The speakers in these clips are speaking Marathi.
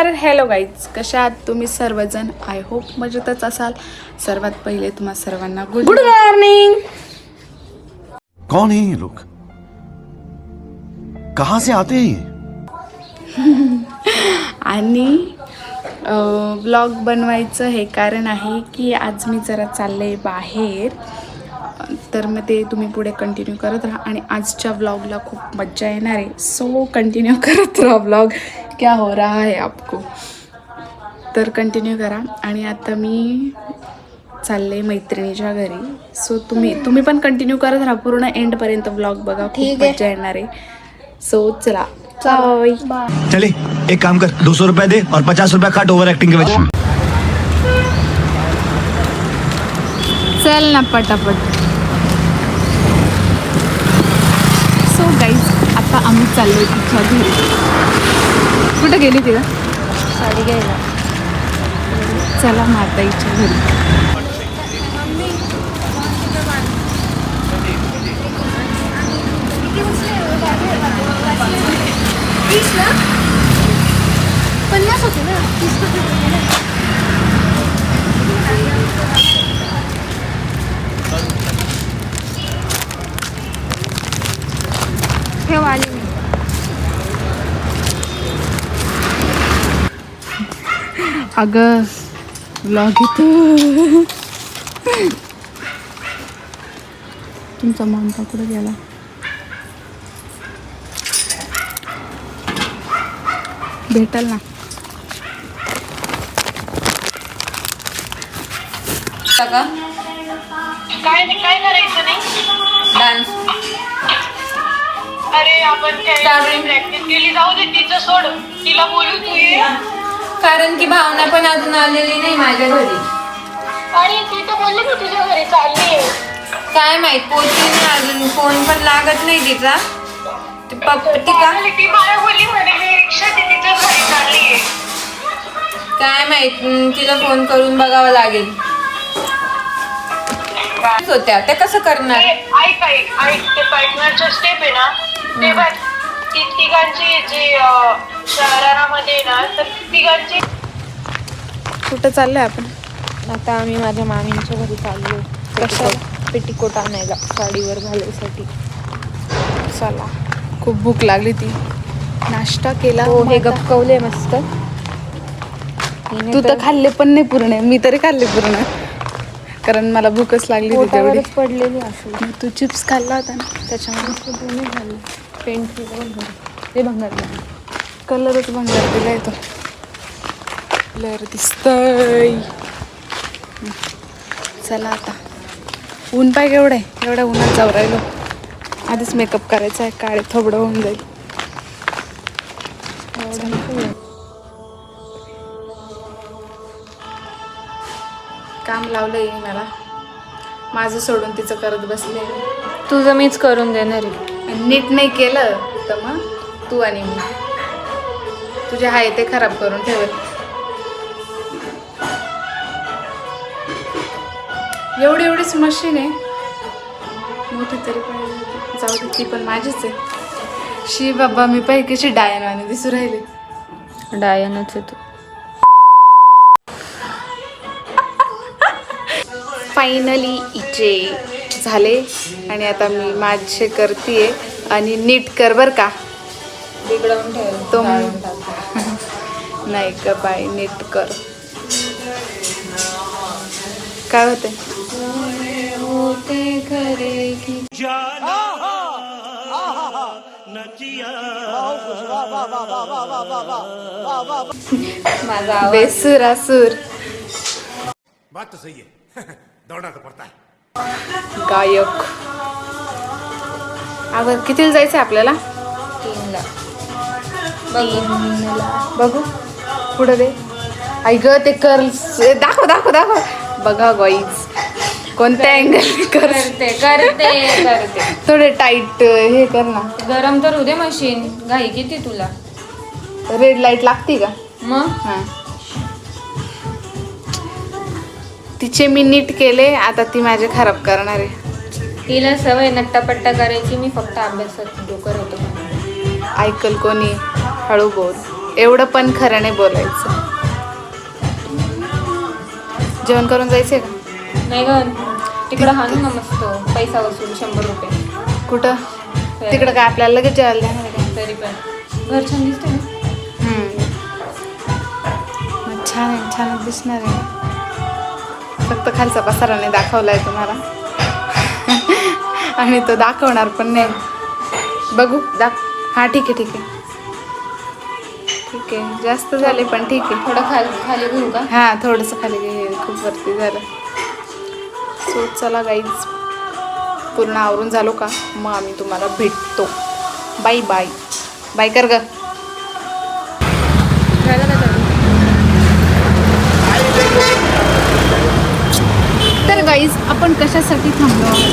तर हॅलो गाईज, कशा आहात तुम्ही सर्वजण? आय होप मजेतच असाल. सर्वात पहिले तुम्हा सर्वांना गुड मॉर्निंग. कौन है ये लोग? कहाँ से आते हैं ये? आणि व्लॉग बनवायचं हे कारण आहे की आज मी जरा चालले बाहेर, तर मग ते तुम्ही पुढे कंटिन्यू करत राहा. आणि आजच्या व्लॉगला खूप मज्जा येणार आहे, सो कंटिन्यू करत राहा. व्लॉग क्या हो रहा है आपको, तर कंटिन्यू करा. आणि आता मी चालले मैत्रिणीच्या घरी, सो तुम्ही पण कंटिन्यू करत राहा पूर्ण एंडपर्यंत. व्लॉग बघा, खूप मज्जा येणार आहे. सो चला बाय. चले एक काम कर, 200 रुपए दे और 50 रुपए काट ओवर एक्टिंग के वजह से. चल ना पटापट. सो गाईज, आता आम्ही चाललो तिच्या घरी. कुठं गेली तिला साडी घ्यायला? चला माताईच्या घरी. होते ना 30 आली मी. अगं व्लॉग येतो. तुमचा मानता कुठे गेला? भेटल ना. काय करायचं नाही. डान्स. अरे आपण प्रॅक्टिस केली, जाऊ दे तिचं सोड. तिला बोलू तू ये. कारण की भावना पण अजून आलेली नाही माझ्या घरी. आणि ती तर बोलली मी तुझ्या घरी चालली. काय माहित, पोहोचली नाही अजून. फोन पण लागत नाही तिचा. ती का ती मला बोलली म्हणे मी रिक्षा तिच्या घरी चालली. काय माहित, तिला फोन करून बघावं लागेल. होत्या त्या कसं करणार? ऐक ते पार्टनरचा स्टेप आहे ना, ते बघ. तिघांची जी शहरामध्ये ना, तर तिघांची. कुठं चाललोय आपण? आता आम्ही माझ्या मामींच्या घरी चाललो. कशाला? पेटीकोट आणायला साडीवर घालायसाठी. चला, खूप भूक लागली. ती नाश्ता केला. हो, हे गपकवले मस्त. तू तर खाल्ले पण नाही पूर्ण, मी तरी खाल्ले पूर्ण, कारण मला भूकच लागली होती तेवढी. पडलेली असेल. तू चिप्स खाल्ला होता ना, त्याच्यामुळे दोन्ही झाले. पेंट ते भंगार कलरच भंगार दिला येतो. कलर दिसतय. चला आता. ऊन पाय केवढं आहे, एवढ्या उन्हात जाऊ राहिलो. आधीच मेकअप करायचा आहे, काळे थोबडं होऊन जाईल. काम लावलंय मला, माझं सोडून तिचं करत बसले. तुझं मीच करून देणार आहे. नीट नाही केलं तर मग तू आणि मी तुझे हाय ते खराब करून ठेवत. एवढीच मशीन आहे मोठी तरी पाहिजे. जाऊ दे, ती पण माझीच आहे. शी बाबा, मी पाहिजे कशी डायनवाने दिसू राहिले. डायनच आहे तू. फायनली इचे झाले आणि आता मी माझे करते. आणि नीट कर बर का, बिघडवून ठेव तो नाही का बाय, नीट कर. काय होते माझा बेसूर असुर. बात तो सही है. दौड़ना तो पड़ता है. गायक. अगं कितीला जायचं आपल्याला? 3ला. बघू पुढं दे. आई ग, ते कर्ल्स दाखव. बघा गाईज, कोणत्या अँगल करते थोडे टाईट हे कर ना. गरम तर होते मशीन. घाई किती तुला? रेड लाईट लागते का? मग हां, तिचे मी नीट केले, आता ती माझे खराब करणार आहे. तिला सवय नट्टापट्टा करायची. मी फक्त अभ्यासात डोकं होतं. ऐकल कोणी? हळू बोल. एवढं पण खरं नाही बोलायचं. जेवण करून जायचंय का? नाही ग, तिकडं हाणू ना मस्त पैसा वसूल 100 रुपये. कुठं? तिकडं काय आपल्याला लगेच जेवायला देणार आहे का? तरी पण घर छान दिसते ना. मग छान आहे, छानच दिसणार आहे. फक्त खालचा पसारा नाही दाखवलाय तुम्हाला आणि तो दाखवणार पण नाही. बघू हा ठीक आहे ठीक आहे ठीक आहे. जास्त झाले पण ठीक आहे. थोडं खाली घेऊ का? हां थोडंसं खाली घे, खूप वरती झालं. सो चला गाईज, पूर्ण आवरून झालो का मग आम्ही तुम्हाला भेटतो. Bye bye. बाय कर ग. तर गाईज आपण कशासाठी थांबलो आहोत?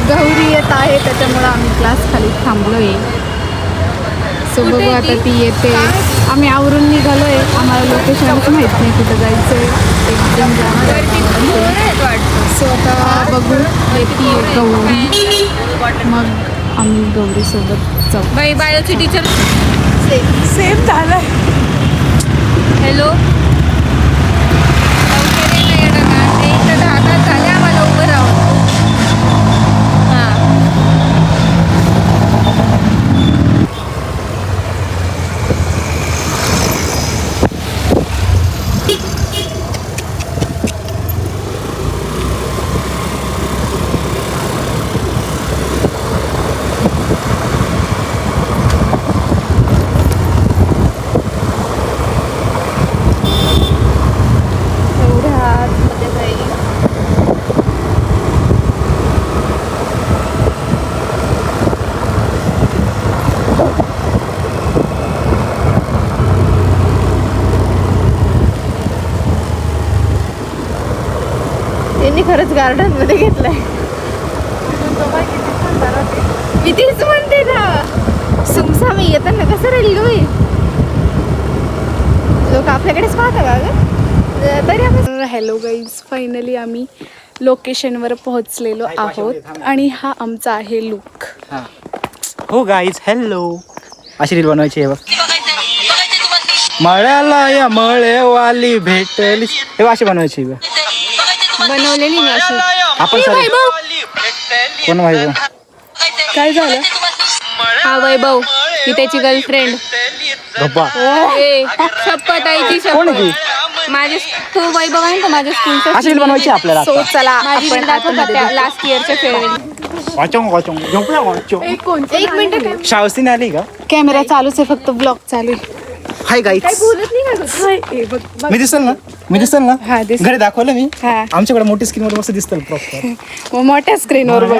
गौरी येत आहे त्याच्यामुळं आम्ही क्लास खाली थांबलो आहे. सो बघू आता ती येते. आम्ही आवरून निघालो आहे. आम्हाला लोकेशनच माहीत नाही कुठं जायचं आहे. एकदम सो आता बघू येते गौरी, मग आम्ही गौरीसोबत जाऊ. बाई बायोची टीचर सेम झालं. हॅलो, इथं 10 तास झाले आम्हाला उभं राहून. हां त्यांनी खरंच गार्डन मध्ये घेतलंय. मी तेच म्हणते ना, सुमसाम येताना कसं राहील ग? लोक आपल्याकडेच पाहता का ग? तरी आपण हॅलो गाईज, फायनली आम्ही लोकेशनवर पोहोचलेलो आहोत आणि हा आमचा आहे लुक. हो गाईज, हॅलो. अशी रील बनवायची आहे बघ. मळ्याला या मळेवाली भेटली, हे अशी बनवायची बघ. बनवलेली मी अशी. आपण सर कोण वैभव? काय झालं? हा वैभव, ही त्याची गर्लफ्रेंड. गप्पा. शपथ आईची कोण शपथ. आहे ती? माझे तो वैभव आहे ना माझ्या स्कूलचा. अशी रील बनवायची आपल्याला सो आता. चला माझी आपण दाखवतात लास्ट इयरच्या फेअरवेल. वाचोंग वाचोंग झोपला वाचोंग. एक मिनिट. शावस्तीने आली का? कॅमेरा चालूच आहे, फक्त ब्लॉग चालू आहे. हाय गाईज, मी दिसल ना? मी दिसल ना? हा, दिसेल. घरी दाखवलं मी. हा. आमच्याकडे मोठी स्क्रीन वर मस्त दिसतं प्रॉपर. मग मोठ्या स्क्रीनवर बघ.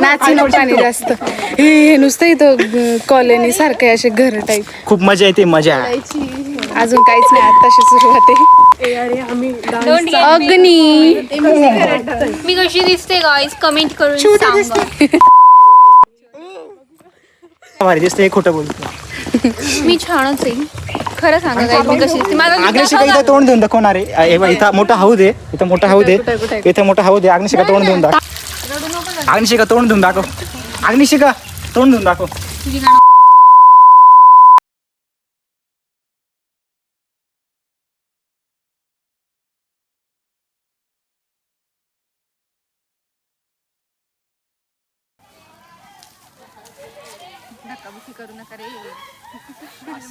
नाची नको पाणी जास्त. हे नुसतं इथं कॉलनी सारखं असे घर टाईप. खूप मजा येते, मजा. अजून काहीच नाही, आताशी सुरुवात आहे. अग्नी मी कशी दिसते गाईज कमेंट करून सांगा. भारी दिसते, हे खोटं बोलतो. मी छानच आहे, खरं सांगा गाईज मी कशी दिसते. माझा look अग्निशिका दाखवा इथं तोंड देऊन दाखवणार आहे. इथं मोठा हौद आहे, इथं मोठा हौद आहे, इथं मोठा हौद आहे. अग्निशिका तोंड देऊन दाखव. अग्निशिका तोंड देऊन दाखव. अग्निशिका तोंड देऊन दाखव.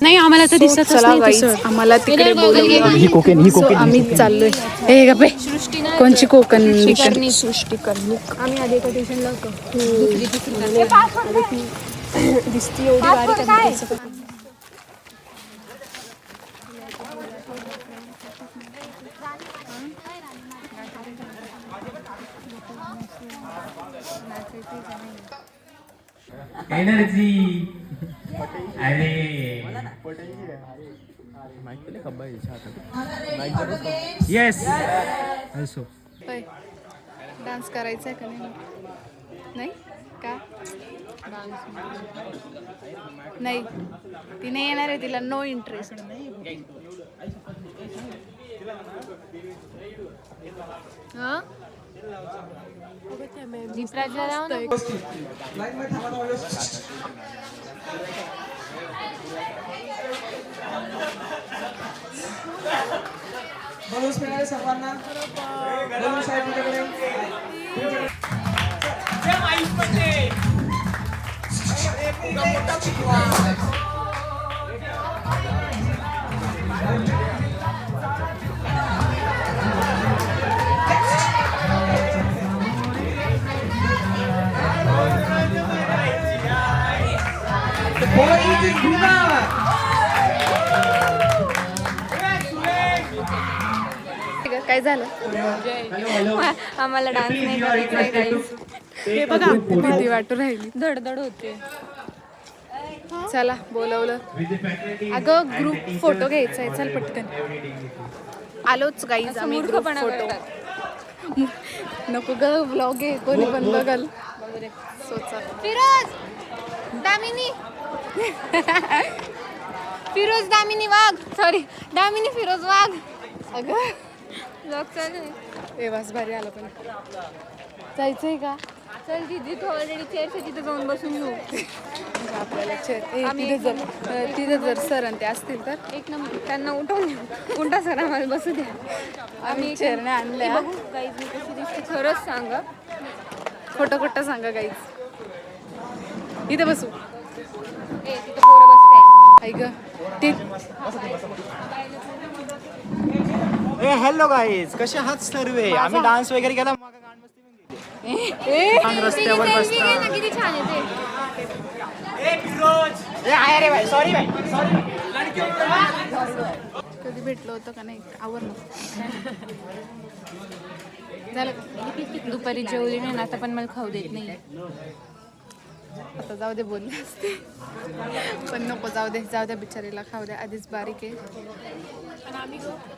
नाही आम्हाला तर दिसतच चला नाही गाईज, तसं. आम्हाला तिकडे बोलवलं. ही कोकेन, ही सो कोकेन. आम्ही चाललोय. हे गप्पे, कोणची कोकण आम्ही आधी एका ट्युशनला होतो. दिसती एवढी बारीक. एनर्जी अरे येस असो. डान्स करायचा का नाही? नाही का? नाही, ती नाही येणार आहे, तिला नो इंटरेस्ट. बलून्स मिळाले सर्वांना. बलून्स आहेत तुझ्याकडे. काय झालं? आम्हाला डान्स नाही करायचा आहे guys. हे बघा भीती वाटू राहिली. धडधड होते. चला बोलवलं. अगं ग्रुप फोटो घ्यायचा आहे, चल पटकन. आलोच गाईज आम्ही ग्रुप मूर्खपणा फोटो. करतात. नको ग व्लॉग आहे, कोणी पण बघल. सोचा फिरोज दामिनी फिरोज दामिनी वाघ, सॉरी दामिनी फिरोज वाघ. अगं ब्लॉग चालू आहे. एवाच भारी आलं पण. जायचंय का? चल दीदी, तू ऑलरेडी चेअरच्या तिथे जाऊन बसून घेऊ. आपल्याला आम्ही तिथे जर सर आणि ते असतील तर एक नंबर त्यांना उठवून घेऊ. उलटा सर आम्हाला बसू द्या. आम्ही चेअरने आणल्या. बघू गाईज मी कशी दिसते खरंच सांगा. खोटं खोटं सांगा गाईज. इथे बसू. तिथे पोरं बसताय. ऐक ते हॅलो गाईज, कसे आहात सर्व? आम्ही डान्स वगैरे केला. मागं गाण मस्ती पण केली. छान रस्त्यावर बसता. किती छान आहे अरे भाई सॉरी भाई सॉरी. कधी भेटलो होतं का नाही? आवर झालं का? दुपारी जेवली नाही ना, आता पण मला खाऊ देत नाही. आता जाऊ दे बोलले असते पण नको, जाऊ दे बिचारीला खाऊ दे. आधीच बारीक आहे.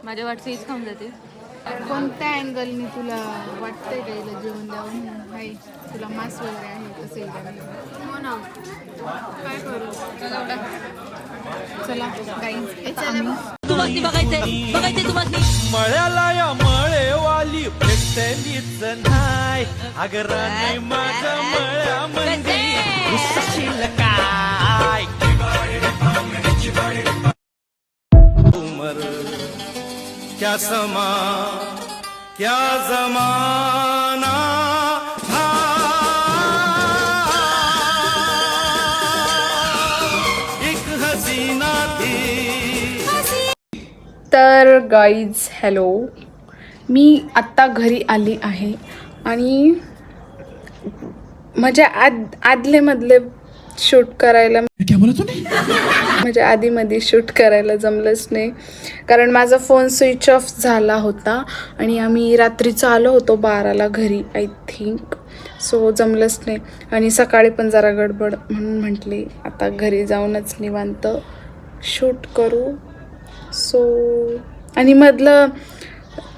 माझ्या वाटचं हीच खाऊन जाते. कोणत्या अँगलनी तुला वाटतंय का हिला जेवण द्यावं? आहे तुला मांस वगैरे आहे कसं येईल? हो ना, काय करू? चला गाईज मळ्याला या मळेवाली भेटलीच नाही. अगर नाही माझ्या मळ्यामध्ये रुसशील काय? उमर क्या समा क्या जमाना था. एक हसीना थी. तर गाईज हॅलो, मी आत्ता घरी आली आहे आणि माझ्या आदलेमधले शूट करायला म्हणजे आधीमध्ये शूट करायला जमलंच नाही, कारण माझा फोन स्विच ऑफ झाला होता आणि आम्ही रात्रीचं आलो होतो 12ला घरी आय थिंक. सो जमलंच नाही आणि सकाळी पण जरा गडबड म्हणून म्हटले आता घरी जाऊनच निवांत शूट करू. सो आणि मधलं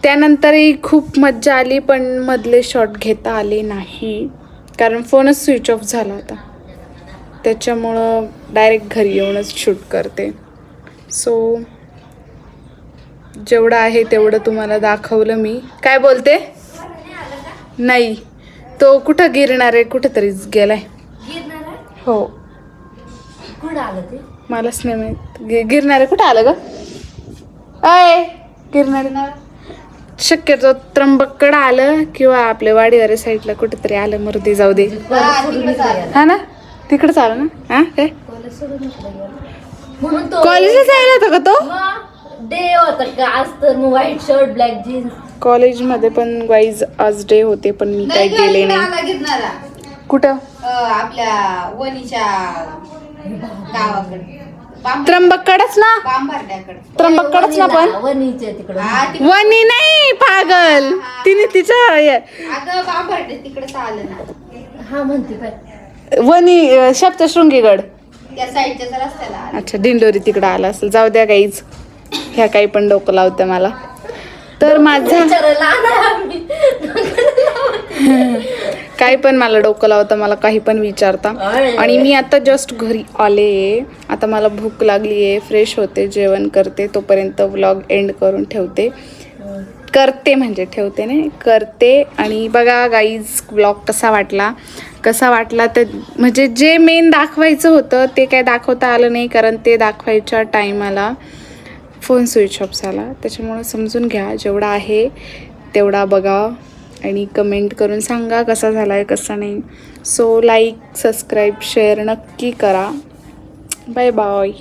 त्यानंतरही खूप मज्जा आली, पण मधले शॉट घेता आले नाही कारण फोनच स्विच ऑफ झाला होता. त्याच्यामुळं डायरेक्ट घरी येऊनच शूट करते. सो जेवढं आहे तेवढं तुम्हाला दाखवलं मी. काय बोलते? नाही, तो कुठं गिरणार आहे, कुठंतरीच गेलाय. हो, मलाच नाही माहीत. गिरणार आहे कुठं आलं ग? अय गिरणार शक्यतो त्र्यंबककडं आलं किंवा आपल्या वाडीवारे साईडला कुठेतरी आलं. मरुदे जाऊ दे. हा ना, तिकडंच आलं ना. हा काय कॉलेजला जायला होता का तो? डे होता का आज? तर मग व्हाईट शर्ट ब्लॅक जीन्स. कॉलेजमध्ये पण वाईज आज डे होते, पण मी काही गेले नाही. कुठं? आपल्या वनीच्या गावाकडे, त्र्यंबककडच ना. त्र्यंबककडच ना. पण वनीच्या तिकडे. वनी नाही पागल, तिने तिच्या अगं बांबरडे तिकडे आलं ना. हा म्हणते काय वनी सप्तशृंगीगड त्या साईडच्या रस्त्याला. अच्छा, दिंडोरी तिकडं आला असेल. जाऊ द्या गाईज, ह्या काही पण डोकं लावत्या मला. तर माझा काही पण मला डोकं लावता, मला काही पण विचारता. आणि मी आता जस्ट घरी आले. आता मला भूक लागली आहे, फ्रेश होते, जेवण करते. तोपर्यंत व्लॉग एंड करून ठेवते. आणि बघा गाईज, व्लॉग कसा वाटला तर म्हणजे जे मेन दाखवायचं होतं ते काय दाखवता आलं नाही, कारण ते दाखवायच्या टायमाला फोन स्विच ऑफ झाला. त्याच्यामुळं समजून घ्या, जेवढा आहे तेवढा बघा आणि कमेंट करून सांगा कसा झाला आहे कसा नाही. सो लाईक, सबस्क्राईब, शेअर नक्की करा. Bye bye.